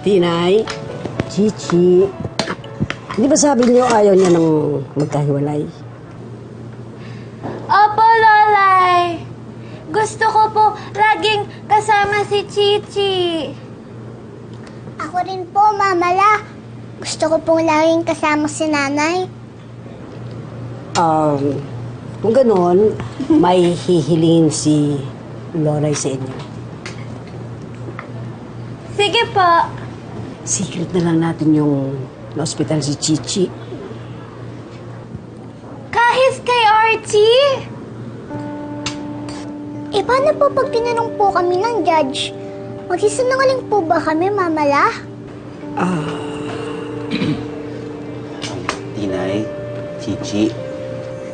Tinay, Chichi, di ba sabi niyo ayaw niya ng magkahiwalay? Opo, Lolay. Gusto ko po laging kasama si Chichi. Ako rin po, Mamala. Gusto ko pong laging kasama si Nanay. Kung gano'n, may hihilingin si Lolay sa inyo. Sige po. Secret na lang natin yung na-hospital si Chichi. Kahit kay Archie? Eh, paano po pag tinanong po kami ng judge? Magsisinungaling po ba kami, Mamala? Tinay, Chichi,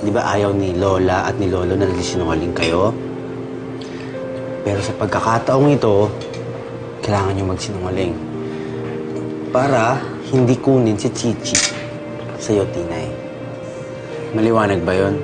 di ba ayaw ni Lola at ni Lolo na nagsisinungaling kayo? Pero sa pagkakataong ito, kailangan nyo magsinungaling. Para hindi kunin si Chichi sa'yo, Tinay. Maliwanag ba yun?